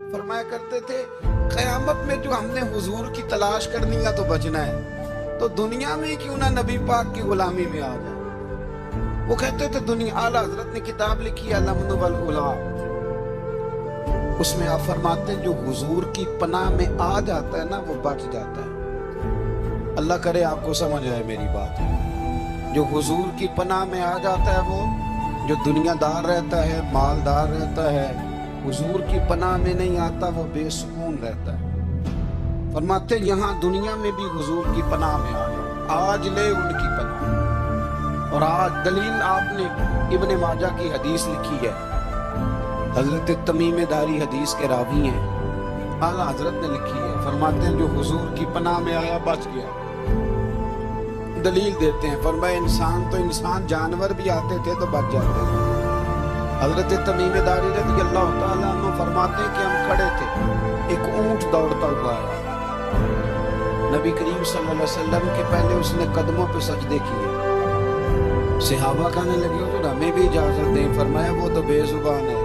فرمایا کرتے تھے قیامت میں جو ہم نے حضور کی تلاش کرنی ہے تو بچنا ہے تو دنیا میں کیوں نہ نبی پاک کی غلامی میں آ جائے۔ وہ کہتے تھے دنیا، اعلیٰ حضرت نے کتاب لکھی ہے الامن والغلا، اس میں آپ فرماتے ہیں جو حضور کی پناہ میں آ جاتا ہے نا وہ بچ جاتا ہے۔ اللہ کرے آپ کو سمجھ آئے میری بات۔ جو حضور کی پناہ میں آ جاتا ہے وہ جو دنیا دار رہتا ہے، مالدار رہتا ہے، حضور کی پناہ میں نہیں آتا وہ بے سکون رہتا ہے۔ فرماتے یہاں دنیا میں بھی حضور کی پناہ میں آ جاؤ، آج لے ان کی پناہ۔ اور آج دلیل آپ نے ابن ماجہ کی حدیث لکھی ہے، حضرت تمیم داری حدیث کے راوی ہیں، اعلیٰ حضرت نے لکھی ہے، فرماتے ہیں جو حضور کی پناہ میں آیا بچ گیا۔ دلیل دیتے ہیں، فرمایا انسان جانور بھی آتے تھے تو بچ جاتے تھے۔ حضرت تمیم داری رضی اللہ تعالیٰ عنہ فرماتے ہیں کہ ہم کھڑے تھے، ایک اونٹ دوڑتا ہوا آیا، نبی کریم صلی اللہ علیہ وسلم کے پہلے اس نے قدموں پہ سجدے کیے، صحابہ کہنے لگے تو ہمیں بھی اجازت دیں، فرمایا وہ تو بے زبان ہے،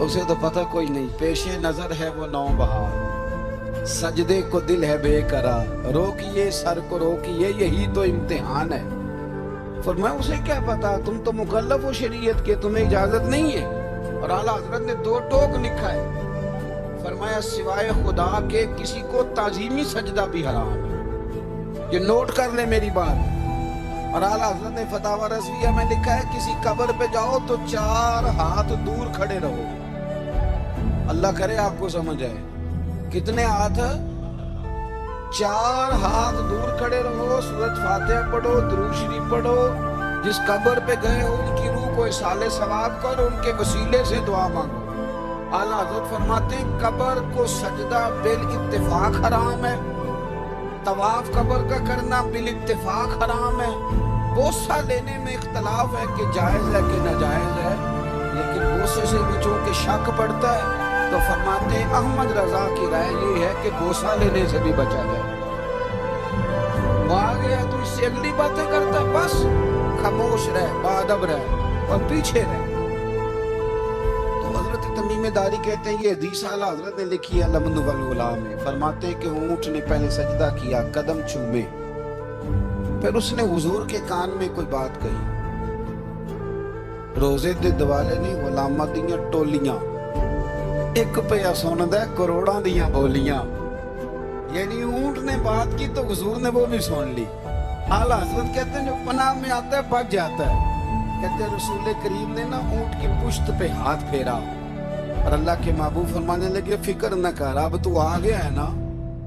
اسے تو پتہ کوئی نہیں، پیش نظر ہے وہ نو بہار، سجدے کو دل ہے بے قرار، روکیے سر کو روکیے یہی تو امتحان ہے۔ فرمایا اسے کیا پتا، تم تو مکلف ہو شریعت کے، تمہیں اجازت نہیں ہے۔ اور اعلیٰ حضرت نے 2 ٹوک لکھا ہے، فرمایا سوائے خدا کے کسی کو تعظیمی سجدہ بھی حرام ہے، یہ نوٹ کر لیں میری بات۔ اور اعلیٰ حضرت نے فتاوی رضویہ میں لکھا ہے کسی قبر پہ جاؤ تو 4 ہاتھ دور کھڑے رہو۔ اللہ کرے آپ کو سمجھ آئے، کتنے ہاتھ؟ 4 ہاتھ دور کھڑے رہو، سورۃ فاتحہ پڑھو، درود شریف پڑھو، جس قبر پہ گئے ہو ان کی روح کو اصال ثواب کرو، ان کے وسیلے سے دعا مانگو۔ اعلیٰ حضرت فرماتے ہیں قبر کو سجدہ بالاتفاق حرام ہے، طواف قبر کا کرنا بالاتفاق حرام ہے، بوسہ لینے میں اختلاف ہے کہ جائز ہے کہ ناجائز ہے، لیکن بوسے سے بھی چونکہ شک پڑتا ہے تو فرماتے ہیں احمد رضا کی رائے یہ ہے کہ بوسہ لینے سے بھی بچا جائے۔ وہ آ گیا تو اس سے اگلی باتیں کرتا ہے، بس خاموش رہ، باادب رہ اور پیچھے رہ۔ تو حضرت تمیم داری کہتے ہیں یہ حدیث اعلیٰ حضرت نے لکھی ہے الامن والغلا میں، فرماتے ہیں کہ اونٹ نے پہلے سجدہ کیا، قدم چومے، پھر اس نے حضور کے کان میں کوئی بات کہی، روزے دے دوالے نے غلاماں دیاں ٹولیاں، ایک پیا سندا کروڑاں دیاں بولیاں، یعنی اونٹ نے بات کی تو حضور نے وہ بھی سن لی۔ اعلیٰ حضرت کہتے ہیں جو پناہ میں آتا ہے بچ جاتا ہے۔ کہتے ہیں رسول کریم نے نا اونٹ کی پشت پہ ہاتھ پھیرا اور اللہ کے محبوب فرمانے لگے فکر نہ کر، اب تو آ گیا ہے نا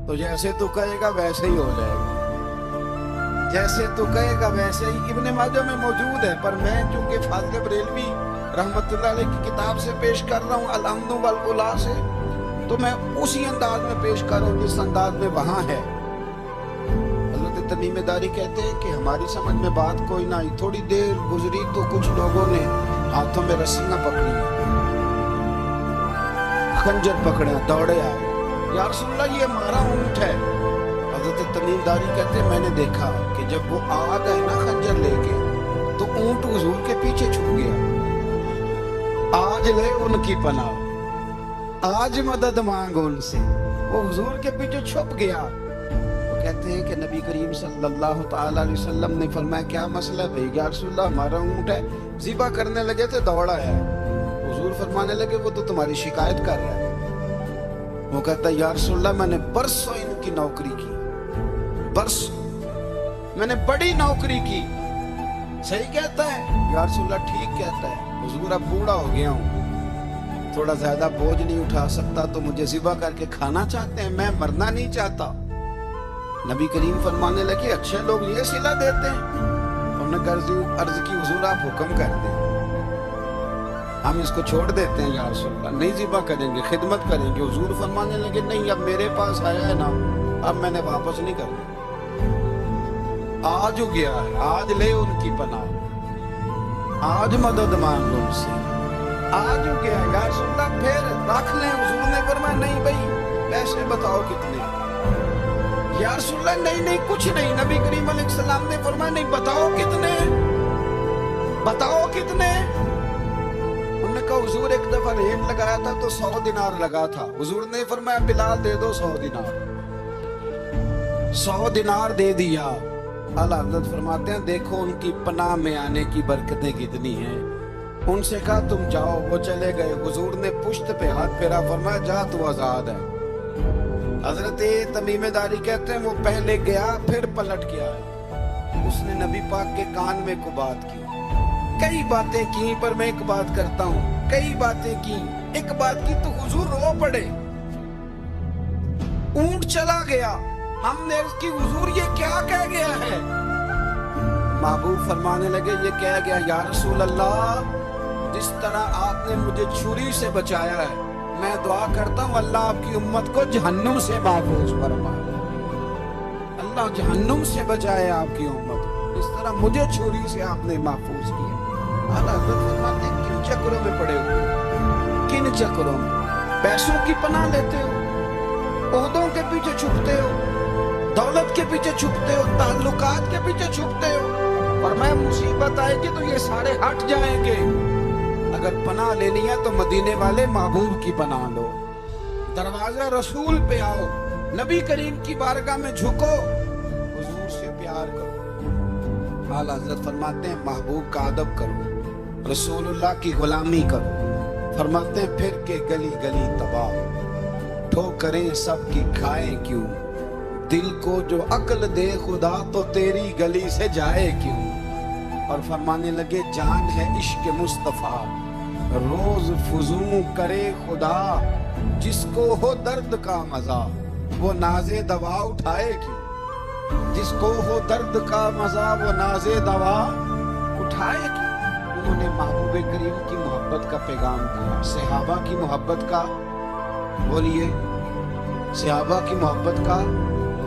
تو جیسے تو کہے گا ویسے ہی ہو جائے گا، جیسے تو کہے گا ویسے ہی۔ ابن ماجہ میں موجود ہے، پر میں چونکہ فاضل بریلوی رحمت اللہ علیہ کی کتاب سے پیش کر رہا ہوں الامن والغلا سے، تو میں اسی انداز میں پیش کر رہا ہوں جس انداز میں وہاں ہے۔ حضرت تمیم داری کہتے ہیں کہ ہماری سمجھ میں بات کوئی نہ آئی، تھوڑی دیر گزری تو کچھ لوگوں نے ہاتھوں میں رسیاں پکڑی، خنجر پکڑے، دوڑے آئے، یا رسول اللہ یہ ہمارا اونٹ ہے۔ حضرت تمیم داری کہتے ہیں میں نے دیکھا کہ جب وہ آ گئے نا خنجر لے کے تو اونٹ حضور کے پیچھے چھپ گیا، آج لے ان کی پناہ، آج مدد مانگ ان سے، وہ حضور کے پیچھے چھپ گیا۔ وہ کہتے ہیں کہ نبی کریم صلی اللہ تعالی علیہ وسلم نے فرمایا کیا مسئلہ ہے؟ یا رسول اللہ ہمارا اونٹ ہے، ذبح کرنے لگے تھے دوڑا ہے۔ حضور فرمانے لگے وہ تو تمہاری شکایت کر رہا ہے۔ وہ کہتا ہے یا رسول اللہ میں نے برسوں ان کی نوکری کی، برسوں میں نے بڑی نوکری کی۔ صحیح کہتا ہے یا رسول اللہ؟ ٹھیک کہتا ہے حضور، اب بوڑھا ہو گیا ہوں، تھوڑا زیادہ بوجھ نہیں اٹھا سکتا تو مجھے ذبح کر کے کھانا چاہتے ہیں، میں مرنا نہیں چاہتا۔ نبی کریم فرمانے لگے اچھے لوگ یہ صلہ دیتے ہیں؟ انہوں نے عرض کی حضور آپ حکم کر دیں، ہم اس کو چھوڑ دیتے ہیں یا رسول اللہ، نہیں ذبح کریں گے، خدمت کریں گے۔ حضور فرمانے لگے نہیں، اب میرے پاس آیا ہے نا، اب میں نے واپس نہیں کرنا، آج ہو گیا ہے، آج لے ان کی پناہ، آج مدد مانگ ان سے، آج ہو گیا ہے یا رسول اللہ پھر رکھ لیں۔ حضور نے فرمایا نہیں بھائی پیسے بتاؤ کتنے؟ یا رسول اللہ نہیں کچھ نہیں۔ نبی کریم علیہ السلام نے فرمایا نہیں، بتاؤ کتنے، بتاؤ کتنے؟ उन्होंने कहा हुजूर एक दफा रेट लगाया था तो 100 दिनार लगा था। हुजूर ने फरमाया बिलाल दे दो 100 दिनार। 100 दिनार दे दिया। आला हज़रत फरमाते हैं देखो उनकी पनाह में आने की बरकतें कितनी हैं। उनसे कहा तुम जाओ, वो चले गए। हुजूर ने पुश्त पे हाथ फेरा, फरमाया जा तू आजाद है। हजरत तमीमेदारी कहते हैं वो पहले गया फिर पलट गया। उसने नबी पाक के कान में को बात की, कई बातें की, पर मैं एक बात करता हूँ, कई बातें की, एक बात की तो हुजूर रो पड़े। ऊंट चला गया, हमने उसकी हुजूर ये क्या कह गया है? महबूब फरमाने लगे ये कह गया या रसूल अल्लाह जिस तरह आपने मुझे छुरी से बचाया है, मैं दुआ करता हूँ अल्लाह आपकी उम्मत को जहन्नुम से महफूज फरमाए। अल्लाह जहन्नुम से बचाए आपकी उम्मत, इस तरह मुझे छुरी से आपने महफूज किया। आला हज़रत फरमाते हैं किन चक्करों में पड़े हुए, किन चक्करों में? पैसों की पनाह लेते हो, ओहदों के पीछे छुपते हो, दौलत के पीछे छुपते हो, ताल्लुकात के पीछे छुपते हो, और मैं मुसीबत आएगी तो ये सारे हट जाएंगे। अगर पनाह लेनी है तो मदीने वाले महबूब की पनाह लो, दरवाजा रसूल पे आओ, नबी करीम की बारगाह में झुको, हुजूर से प्यार करो। आला हज़रत फरमाते हैं महबूब का अदब करो, रसूलुल्लाह की गुलामी करो। फरमाते हैं फिर के गली गली तबाह, ठोकरें सबकी खाए क्यों, दिल को जो अक्ल दे खुदा तो तेरी गली से जाए क्यों। और फरमाने लगे जान है इश्क मुस्तफा, रोज फुजू करे खुदा, जिसको हो दर्द का मजा वो नाज़े दवा उठाए क्यों। जिसको हो दर्द का मजा वो नाज़े दवा उठाए क्यों। उन्होंने महबूब करीम की मोहब्बत का पैगाम दिया, सहाबा की मोहब्बत का, बोलिए सहाबा की मोहब्बत का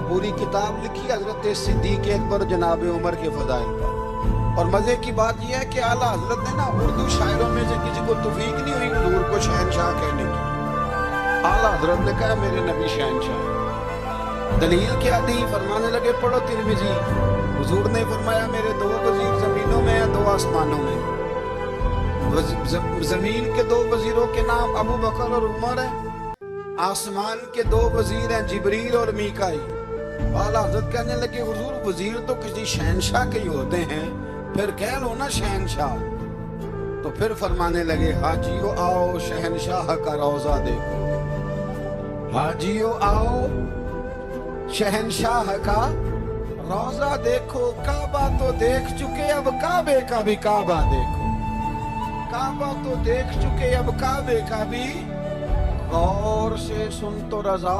पूरी किताब लिखी हजरत सिद्दीक़ अकबर जनाब उमर के फज़ाइल पर। और मजे की बात यह है कि आला हजरत ने ना उर्दू शायरों में से किसी को तौफीक नहीं हुई हुजूर को शहनशाह कहने की। आला हजरत ने कहा मेरे नबी शहनशाह। दलील क्या दी? फरमाने लगे पढ़ो तिरमिज़ी। हुजूर ने फरमाया मेरे 2 वजीर जमीनों में हैं, 2 आसमानों में। जमीन के 2 वजीरों के नाम अबू बकर और उमर है, आसमान के 2 वजीर हैं जिब्रील और मीकाईल। आला हज़रत कहने लगे हुजूर वजीर तो किसी शहनशाह के ही होते हैं, फिर कह लो ना शहनशाह। तो फिर फरमाने लगे हाजियो आओ शहनशाह का रोजा देखो, हाजियो आओ शहनशाह का रोजा देखो। काबा तो देख चुके अब काबे का भी काबा देखो, काबा तो देख चुके अब काबे का भी, गौर से सुन तो रजा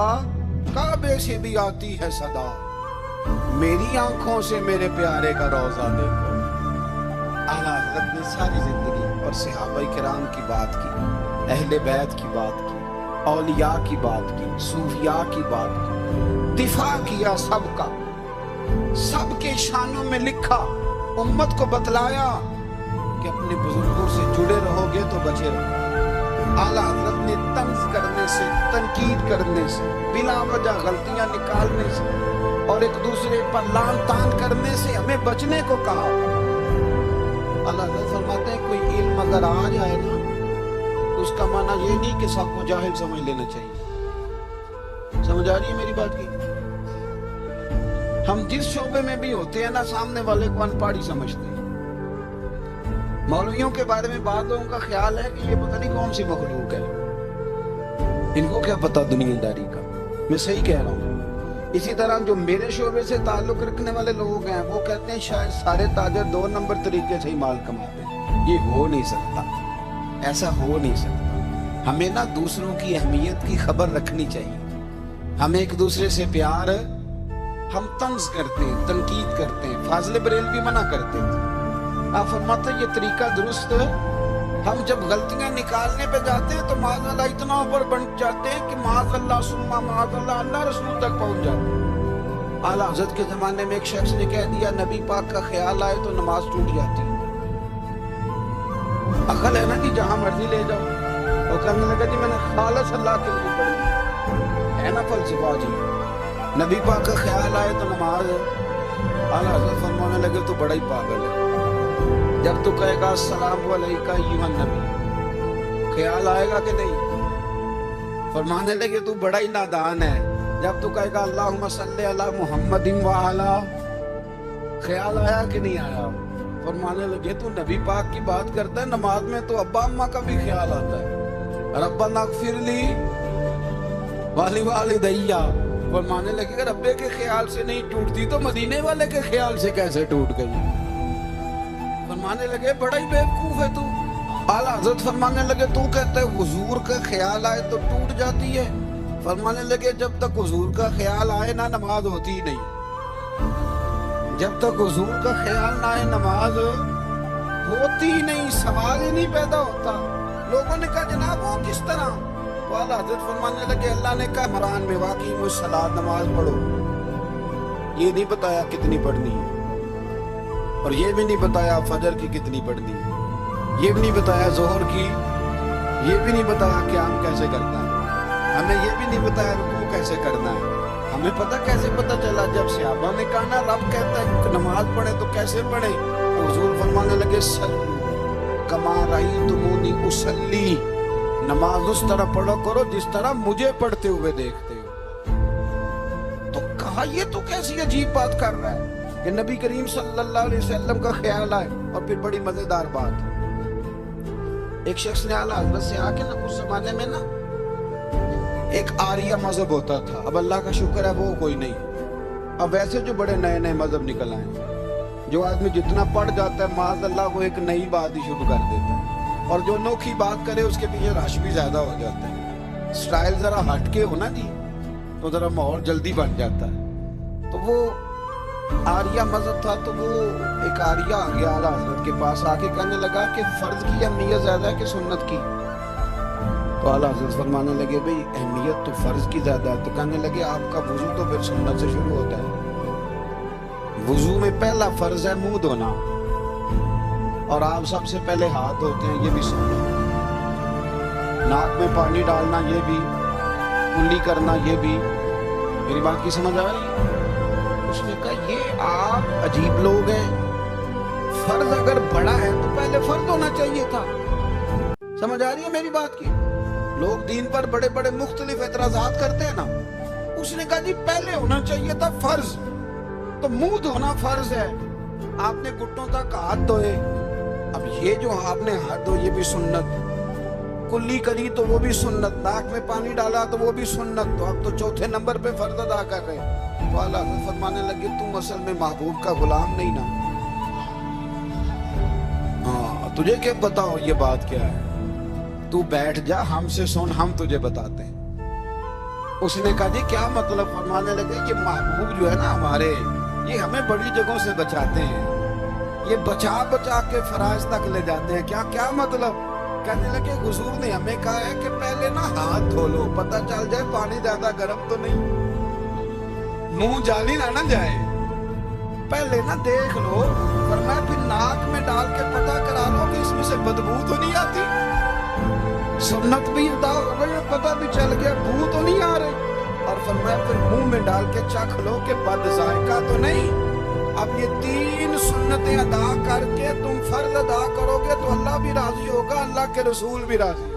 काबे से भी आती है सदा, मेरी आंखों से मेरे प्यारे का रोजा देखो। आला हज़रत ने सारी जिंदगी और सहाबाए किराम की बात की, अहले बैत की बात की, औलिया की बात की, सूफिया की बात की, दिफा किया सबका, सबके शानों में लिखा, उम्मत को बतलाया कि अपने बुजुर्गों से जुड़े रहोगे तो बचे रहो। आला हज़रत ने तंज करने से, तनकीद करने से, बिला वजह गलतियां निकालने से और एक दूसरे पर लान तान करने से हमें बचने को कहा। आला हज़रत फरमाते हैं कोई इल्म अगर आ जाए ना तो उसका माना ये नहीं कि सबको जाहिल समझ लेना चाहिए। समझ आ रही है मेरी बात की? हम जिस शोबे में भी होते हैं ना सामने वाले को अनपढ़ ही समझते हैं। मौलवियों के बारे में बाद लोगों का ख्याल है कि ये पता नहीं कौन सी मखलूक है, इनको क्या पता दुनियादारी का। मैं सही कह रहा हूँ। इसी तरह जो मेरे शोबे से ताल्लुक रखने वाले लोग हैं वो कहते हैं शायद सारे ताजर 2 नंबर तरीके से ही माल कमाते हैं। ये हो नहीं सकता, ऐसा हो नहीं सकता। हमें ना दूसरों की अहमियत की खबर रखनी चाहिए। हमें एक दूसरे से प्यार, हम तंज करते हैं, तनकीद करते हैं। फाजिल बरेलवी मना करते थे, आप फरमाते ये तरीका दुरुस्त है। हम जब गलतियां निकालने पे जाते हैं तो माज़अल्लाह इतना ऊपर बन जाते हैं कि माज़अल्लाह सुम्मा माज़अल्लाह अल्लाह रसूल तक पहुंच जाते हैं। आला हज़रत के ज़माने में एक शख्स ने कह दिया नबी पाक का ख्याल आए तो नमाज टूट जाती है। अकल है ना कि जहां मर्जी ले जाओ। वो कहने लगा जी मैंने खालिस अल्लाह के लिए पढ़ी है ना फलसफा जी, नबी पाक का ख्याल आए तो नमाज। आला हज़रत फरमाने लगे तो बड़ा ही पागल है। जब तू कहेगा अस्सलामु अलैका अय्युहन नबी, ख्याल आएगा कि नहीं? फरमाने लगे तू बड़ा ही नादान है, जब तू कहेगा अल्लाहुम्मा सल्ली अला मुहम्मदिन व अला, ख्याल आया कि नहीं आया? फरमाने लगे तू नबी पाक की बात करता है, नमाज में तो अब्बा अम्मा का भी ख्याल आता है। रब्बना अग़फ़िरली वाली वालिदैया। फरमाने लगे अगर रब्बे के ख्याल से नहीं टूटती तो मदीने वाले के ख्याल से कैसे टूट गई? फरमाने लगे बड़ा ही बेवकूफ है तू। आला हज़रत फरमाने लगे तू कहते है हुजूर का ख्याल आए तो टूट जाती है। फरमाने लगे जब तक हुजूर का ख्याल आए ना नमाज होती ही नहीं। जब तक हुजूर का ख्याल ना आए नमाज होती ही नहीं, सवाल ही नहीं पैदा होता। लोगों ने कहा जनाब वो किस तरह? तो आला हज़रत फरमाने लगे अल्लाह ने कहा कुरान में वाक़ई सलात नमाज पढ़ो, ये नहीं बताया कितनी पढ़नी है, और ये भी नहीं बताया फजर की कितनी पढ़नी है, ये भी नहीं बताया जोहर की, ये भी नहीं बताया क़याम कैसे करना है, हमें ये भी नहीं बताया रुकू कैसे करना है। हमें पता कैसे पता चला? जब सहाबा ने कहा ना रब कहता है नमाज पढ़े तो कैसे पढ़े? तो हुजूर फरमाने लगे सल्लू कमा रअयतुमूनी उसल्ली, नमाज उस तरह पढ़ो करो जिस तरह मुझे पढ़ते हुए देखते हो। तो कहा ये तो कैसी अजीब बात कर रहा है कि नबी करीम सल्लल्लाहु अलैहि वसल्लम का ख्याल आए। और फिर बड़ी मजेदार बात, एक शख्स ने आला हज़रत से आके ना उस जमाने में ना एक आर्या मजहब होता था, अब अल्लाह का शुक्र है वो कोई नहीं। अब वैसे जो बड़े नए नए मजहब निकल आए, जो आदमी जितना पढ़ जाता है माज़ अल्लाह को एक नई बात ही शुरू कर देता है, और जो अनोखी बात करे उसके पीछे रश भी ज्यादा हो जाता है। स्टाइल जरा हटके हो ना जी तो जरा माहौल जल्दी बन जाता है। तो वो आर्या मजहब था, तो वो एक आर्या आ गया आला हज़रत के पास, आके कहने लगा कि फर्ज की अहमियत ज्यादा है कि सुन्नत की? तो आला हज़रत फरमाने लगे भाई अहमियत तो फर्ज की ज्यादा है। तो कहने लगे आपका वुजू तो फिर सुन्नत से शुरू होता है। वुजू में पहला फर्ज है मुंह धोना, और आप सबसे पहले हाथ धोते हैं, ये भी सुन्नत। नाक में पानी डालना ये भी, कुल्ली करना ये भी। मेरी बात की समझ आ रही? उसने कहा ये आप अजीब लोग हैं, फर्ज अगर बड़ा है तो पहले फर्ज होना चाहिए था। समझ आ रही है मेरी बात की? लोग दीन पर बड़े बड़े मुख्तलिफ एतराज़ात करते हैं ना। उसने कहा जी पहले होना चाहिए था फर्ज। तो मुंह धोना फर्ज है, आपने घुटनों तक हाथ धोए, अब ये जो आपने हाथ धोए ये भी सुन्नत, कुल्ली करी तो वो भी सुन्नत, नाक में पानी डाला तो वो भी सुन्नत, तो अब तो चौथे नंबर पे फर्ज अदा कर रहे हैं। तो अल्लाह फरमाने लगे तुम असल में महबूब का गुलाम नहीं ना। हाँ तुझे क्या बताओ ये बात क्या है, तू बैठ जा हमसे सुन, हम तुझे बताते हैं। उसने कहा जी क्या मतलब? फरमाने लगे ये महबूब जो है ना हमारे, ये हमें बड़ी जगहों से बचाते हैं, ये बचा बचा के फराज तक ले जाते हैं। क्या क्या मतलब? कहने लगे हुजूर ने हमें कहा है कि पहले ना हाथ धो लो, पता चल जाए पानी ज्यादा गर्म तो नहीं, मुंह जाली ना जाए, पहले ना देख लो, वरना फिर नाक में डाल के पता करा लो कि इसमें से बदबू तो नहीं आती। सुन्नत भी अदा हो गई, पता भी चल गया बू तो नहीं आ रही, और फरमाया फिर मुंह में डाल के चख लो कि बद जायका तो नहीं। अब ये तीन सुन्नतें अदा करके तुम फर्ज अदा करोगे तो अल्लाह भी राजी होगा, अल्लाह के रसूल भी राजी।